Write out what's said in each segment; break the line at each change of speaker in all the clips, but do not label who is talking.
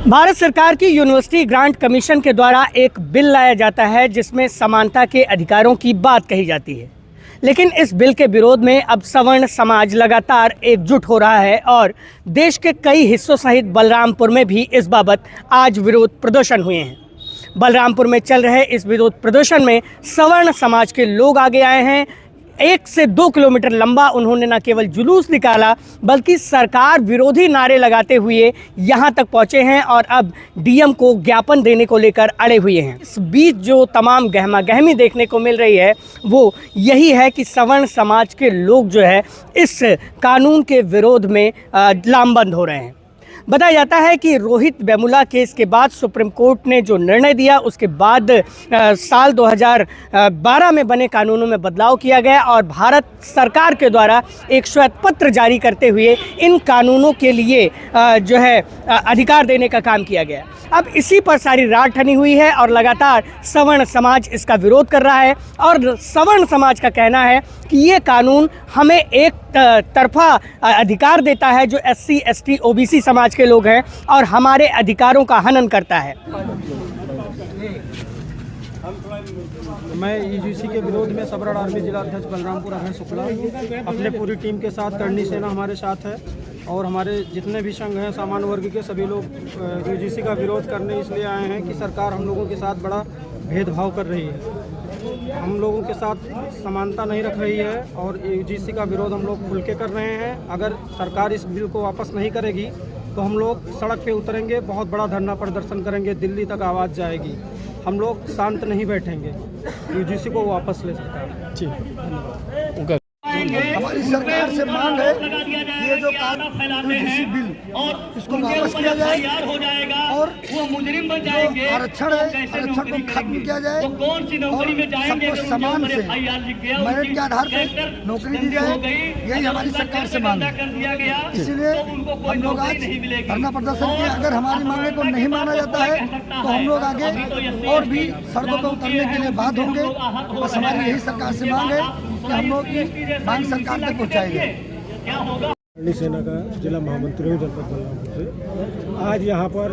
भारत सरकार की university grant commission के द्वारा एक बिल लाया जाता है जिसमें समानता के अधिकारों की बात कही जाती है। लेकिन इस बिल के विरोध में अब सवर्ण समाज लगातार एकजुट हो रहा है और देश के कई हिस्सों सहित बलरामपुर में भी इस बाबत आज विरोध प्रदर्शन हुए हैं। बलरामपुर में चल रहे इस विरोध प्रदर्शन में सवर्ण समाज के लोग आगे आए हैं। 1 से 2 किलोमीटर लंबा उन्होंने न केवल जुलूस निकाला बल्कि सरकार विरोधी नारे लगाते हुए यहाँ तक पहुँचे हैं और अब डीएम को ज्ञापन देने को लेकर अड़े हुए हैं। इस बीच जो तमाम गहमा गहमी देखने को मिल रही है वो यही है कि सवर्ण समाज के लोग जो है इस कानून के विरोध में लामबंद हो रहे हैं। बताया जाता है कि रोहित वेमुला केस के बाद सुप्रीम कोर्ट ने जो निर्णय दिया उसके बाद साल 2012 में बने कानूनों में बदलाव किया गया और भारत सरकार के द्वारा एक श्वेत पत्र जारी करते हुए इन कानूनों के लिए जो है अधिकार देने का काम किया गया। अब इसी पर सारी रात ठनी हुई है और लगातार सवर्ण समाज इसका विरोध कर रहा है और सवर्ण समाज का कहना है कि ये कानून हमें एक तरफा अधिकार देता है जो SC, ST, OBC समाज के लोग हैं और हमारे अधिकारों का हनन करता है।
मैं UGC के विरोध में सबरड़ आर्मी जिला अध्यक्ष बलरामपुर अभय शुक्ला अपने पूरी टीम के साथ करनी सेना हमारे साथ है और हमारे जितने भी संघ हैं सामान्य वर्ग के सभी लोग UGC का विरोध करने इसलिए आए हैं कि सरकार हम लोगों के साथ बड़ा भेदभाव कर रही है, हम लोगों के साथ समानता नहीं रख रही है और UGC का विरोध हम लोग खुल के कर रहे हैं। अगर सरकार इस बिल को वापस नहीं करेगी तो हम लोग सड़क पे उतरेंगे, बहुत बड़ा धरना प्रदर्शन करेंगे, दिल्ली तक आवाज़ जाएगी। हम लोग शांत नहीं बैठेंगे, UGC को वापस ले सरकार। जी
हमारी सरकार से मांग है ये जो UGC बिल इसको वापस किया जाए और जो आरक्षण है आरक्षण को खत्म किया जाए और सबको समान से मेरिट के आधार पर नौकरी दी जाए, यही हमारी सरकार से मांग है। इसीलिए हम लोग आज धरना प्रदर्शन किया। अगर हमारी मांगे को नहीं माना जाता है तो हम लोग आगे और भी सड़कों पर उतरने के लिए बाध्य होंगे। बस हमारी यही सरकार से मांग है कि हम लोग की मांग सरकार तक पहुँचाएंगे।
करनी सेना का जिला महामंत्री हूँ जनपद बलरामपुर से। आज यहाँ पर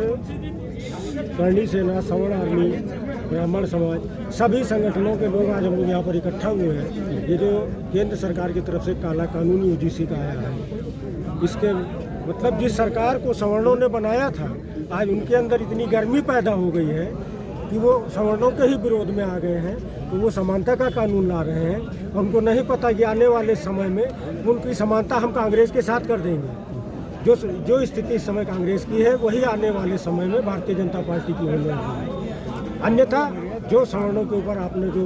करनी सेना, सवर्ण आर्मी, ब्राह्मण समाज सभी संगठनों के लोग आज हम लोग यहाँ पर इकट्ठा हुए हैं। ये जो केंद्र सरकार की तरफ से काला कानून UGC का आया है, इसके मतलब जिस सरकार को सवर्णों ने बनाया था आज उनके अंदर इतनी गर्मी पैदा हो गई है कि वो सवर्णों के ही विरोध में आ गए हैं। तो वो समानता का कानून ला रहे हैं। उनको नहीं पता कि आने वाले समय में उनकी समानता हम कांग्रेस के साथ कर देंगे। जो स्थिति इस समय कांग्रेस की है वही आने वाले समय में भारतीय जनता पार्टी की होने वाली है। अन्यथा जो सवर्णों के ऊपर आपने जो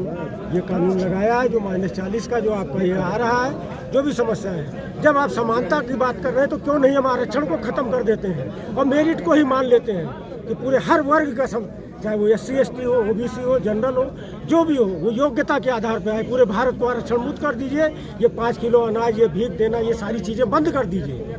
ये कानून लगाया है, जो -40 का जो आपका ये आ रहा है, जो भी समस्या है, जब आप समानता की बात कर रहे हैं तो क्यों नहीं हम आरक्षण को ख़त्म कर देते हैं और मेरिट को ही मान लेते हैं कि पूरे हर वर्ग का चाहे वो SC, ST हो, OBC हो, जनरल हो, जो भी हो, वो योग्यता के आधार पर आए। पूरे भारत को आरक्षण मुक्त कर दीजिए। ये 5 किलो अनाज, ये भीख देना, ये सारी चीज़ें बंद कर दीजिए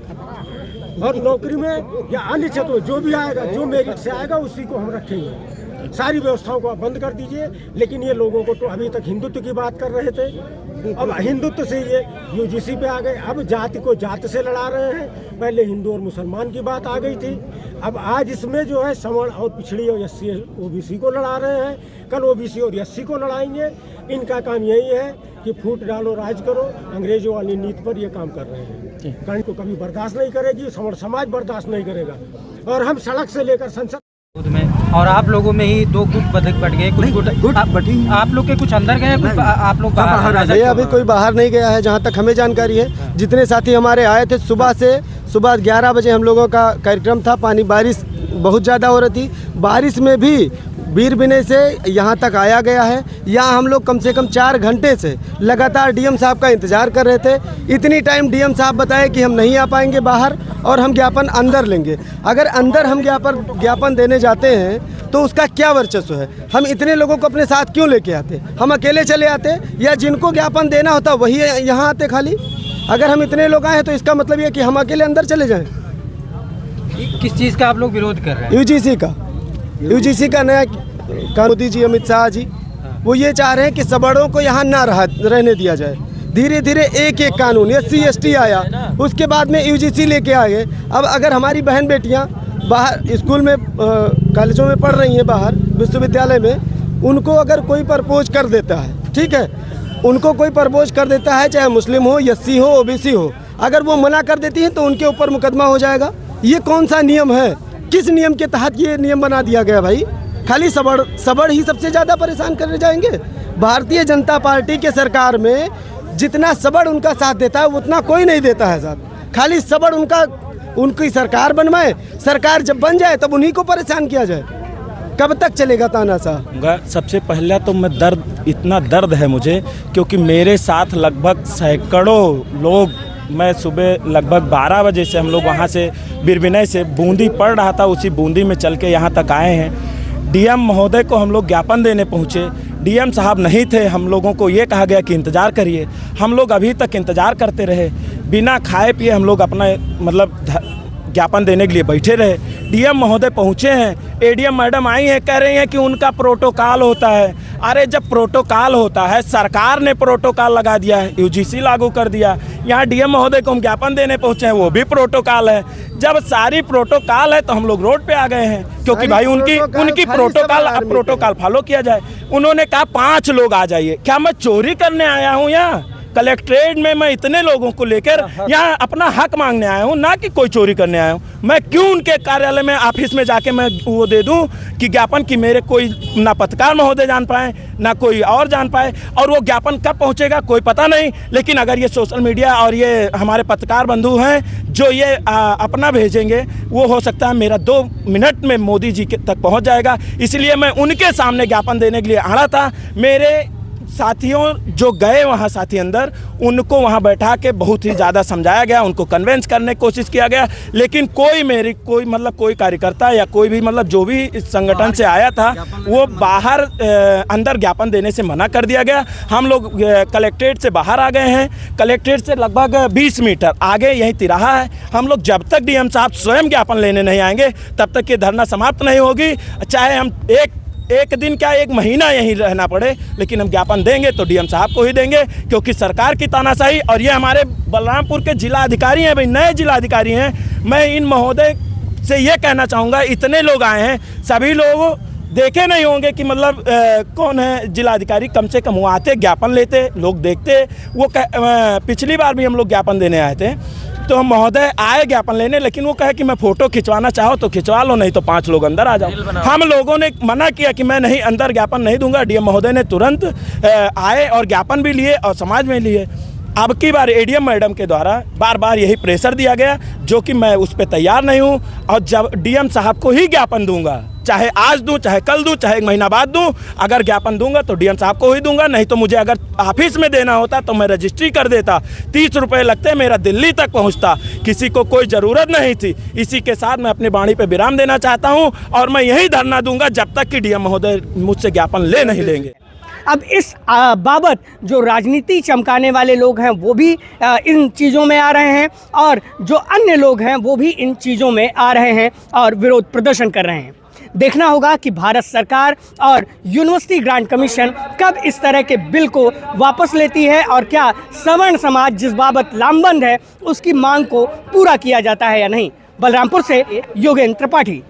और नौकरी में या अन्य क्षेत्रों में जो भी आएगा, जो मेरिट से आएगा उसी को हम रखेंगे। सारी व्यवस्थाओं को आप बंद कर दीजिए। लेकिन ये लोगों को तो अभी तक हिंदुत्व की बात कर रहे थे, अब हिंदुत्व से ये UGC पे आ गए। अब जाति को जाति से लड़ा रहे हैं। पहले हिंदू और मुसलमान की बात आ गई थी, अब आज इसमें जो है सवर्ण और पिछड़ी और SC, OBC को लड़ा रहे हैं। कल OBC और SC को लड़ाएंगे। इनका काम यही है कि फूट डालो, राज करो। अंग्रेजों वाली नीति पर ये काम कर रहे हैं। कहीं को कभी बर्दाश्त नहीं करेगी, सवर्ण समाज बर्दाश्त नहीं करेगा और हम सड़क से लेकर संसद
में और आप लोगों में ही 2 गुट बढ़ गए। कुछ गुट आप लोग के कुछ अंदर गए, कुछ आप लोग बाहर आ गए।
अभी कोई बाहर नहीं गया है जहाँ तक हमें जानकारी है। जितने साथी हमारे आए थे सुबह 11 बजे हम लोगों का कार्यक्रम था। बारिश बहुत ज़्यादा हो रही थी। बारिश में भी वीर विनय से यहाँ तक आया गया है। यहाँ हम लोग कम से कम 4 घंटे से लगातार डीएम साहब का इंतज़ार कर रहे थे। इतनी टाइम डीएम साहब बताए कि हम नहीं आ पाएंगे बाहर और हम ज्ञापन अंदर लेंगे। अगर अंदर हम ज्ञापन देने जाते हैं तो उसका क्या वर्चस्व है? हम इतने लोगों को अपने साथ क्यों लेके आते? हम अकेले चले आते या जिनको ज्ञापन देना होता वही यहाँ आते खाली? अगर हम इतने लोग आए हैं तो इसका मतलब ये कि हम अकेले अंदर चले जाएँ।
किस चीज़ का आप लोग विरोध कर रहे हैं?
UGC का नया मोदी जी, अमित शाह जी, वो ये चाह रहे हैं कि सवर्णों को यहाँ ना रहने दिया जाए। धीरे धीरे एक कानून SC, ST आया, उसके बाद में UGC लेके आ गए। अब अगर हमारी बहन बेटियाँ बाहर स्कूल में कॉलेजों में पढ़ रही हैं, बाहर विश्वविद्यालय में, उनको अगर कोई प्रपोज कर देता है, ठीक है, उनको कोई प्रपोज कर देता है, चाहे मुस्लिम हो, एससी हो, ओबीसी हो, अगर वो मना कर देती हैं तो उनके ऊपर मुकदमा हो जाएगा। ये कौन सा नियम है? किस नियम के तहत ये नियम बना दिया गया भाई? खाली सबड़ ही सबसे ज़्यादा परेशान करने जाएंगे। भारतीय जनता पार्टी के सरकार में जितना सबड़ उनका साथ देता है उतना कोई नहीं देता है साथ। खाली सबड़ उनकी सरकार बनवाए, सरकार जब बन जाए तब उन्हीं को परेशान किया जाए। कब तक चलेगा तानाशाह?
सबसे पहला तो मैं इतना दर्द है मुझे, क्योंकि मेरे साथ लगभग सैकड़ों लोग, मैं सुबह लगभग 12 बजे से हम लोग वहाँ से बिरबिनय से बूंदी पड़ रहा था, उसी बूंदी में चल के यहाँ तक आए हैं। डीएम महोदय को हम लोग ज्ञापन देने पहुँचे, डीएम साहब नहीं थे, हम लोगों को ये कहा गया कि इंतज़ार करिए। हम लोग अभी तक इंतज़ार करते रहे, बिना खाए पिए हम लोग अपना ज्ञापन देने के लिए बैठे रहे। डीएम महोदय पहुँचे हैं, एडीएम मैडम आई हैं, कह रही हैं कि उनका प्रोटोकॉल होता है। अरे जब प्रोटोकॉल होता है, सरकार ने प्रोटोकॉल लगा दिया है, यूजीसी लागू कर दिया, यहाँ डीएम महोदय को हम ज्ञापन देने पहुँचे हैं, वो भी प्रोटोकॉल है। जब सारी प्रोटोकॉल है तो हम लोग रोड पे आ गए हैं, क्योंकि भाई उनकी प्रोटोकॉल फॉलो किया जाए। उन्होंने कहा 5 लोग आ जाइए। क्या मैं चोरी करने आया हूँ? यहाँ कलेक्ट्रेट में मैं इतने लोगों को लेकर यहाँ अपना हक मांगने आया हूँ, ना कि कोई चोरी करने आया हूँ। मैं क्यों उनके कार्यालय में, ऑफिस में जाके मैं वो दे दूँ कि ज्ञापन की मेरे कोई ना पत्रकार महोदय जान पाए, ना कोई और जान पाए, और वो ज्ञापन कब पहुँचेगा कोई पता नहीं। लेकिन अगर ये सोशल मीडिया और ये हमारे पत्रकार बंधु हैं जो ये अपना भेजेंगे, वो हो सकता है मेरा 2 मिनट में मोदी जी के तक पहुँच जाएगा। इसलिए मैं उनके सामने ज्ञापन देने के लिए आना था। मेरे साथियों जो गए वहाँ, साथी अंदर, उनको वहाँ बैठा के बहुत ही ज़्यादा समझाया गया, उनको कन्वेंस करने की कोशिश किया गया, लेकिन कोई कार्यकर्ता या कोई भी जो भी इस संगठन से आया था, वो बाहर अंदर ज्ञापन देने से मना कर दिया गया। हम लोग कलेक्ट्रेट से बाहर आ गए हैं। कलेक्ट्रेट से लगभग 20 मीटर आगे यही तिराहा है। हम लोग जब तक डीएम साहब स्वयं ज्ञापन लेने नहीं आएंगे तब तक ये धरना समाप्त नहीं होगी। चाहे हम एक दिन क्या 1 महीना यहीं रहना पड़े, लेकिन हम ज्ञापन देंगे तो डीएम साहब को ही देंगे, क्योंकि सरकार की तानाशाही। और ये हमारे बलरामपुर के जिला अधिकारी हैं भाई, नए जिला अधिकारी हैं। मैं इन महोदय से ये कहना चाहूँगा, इतने लोग आए हैं, सभी लोग देखे नहीं होंगे कि कौन है जिला अधिकारी। कम से कम वो आते, ज्ञापन लेते, लोग देखते। वो पिछली बार भी हम लोग ज्ञापन देने आए थे, तो हम महोदय आए ज्ञापन लेने, लेकिन वो कहे कि मैं फ़ोटो खिंचवाना चाहो तो खिंचवा लो, नहीं तो 5 लोग अंदर आ जाओ। हम लोगों ने मना किया कि मैं नहीं, अंदर ज्ञापन नहीं दूंगा। डीएम महोदय ने तुरंत आए और ज्ञापन भी लिए और समाज में लिए। अब की बार एडीएम मैडम के द्वारा बार बार यही प्रेशर दिया गया, जो कि मैं उस पर तैयार नहीं हूँ। और जब डीएम साहब को ही ज्ञापन दूंगा, चाहे आज दूं, चाहे कल दूं, चाहे 1 महीना बाद दूं, अगर ज्ञापन दूंगा तो डीएम साहब को ही दूंगा। नहीं तो मुझे अगर ऑफिस में देना होता तो मैं रजिस्ट्री कर देता, 30 रुपये लगते, मेरा दिल्ली तक पहुंचता, किसी को कोई ज़रूरत नहीं थी। इसी के साथ मैं अपनी वाणी पे विराम देना चाहता हूं, और मैं यही धरना दूंगा जब तक कि डीएम महोदय मुझसे ज्ञापन ले नहीं लेंगे।
अब इस बाबत जो राजनीति चमकाने वाले लोग हैं वो भी इन चीज़ों में आ रहे हैं, और जो अन्य लोग हैं वो भी इन चीज़ों में आ रहे हैं और विरोध प्रदर्शन कर रहे हैं। देखना होगा कि भारत सरकार और यूनिवर्सिटी ग्रांट कमीशन कब इस तरह के बिल को वापस लेती है, और क्या सवर्ण समाज जिस बाबत लामबंद है उसकी मांग को पूरा किया जाता है या नहीं। बलरामपुर से योगेंद्र त्रिपाठी।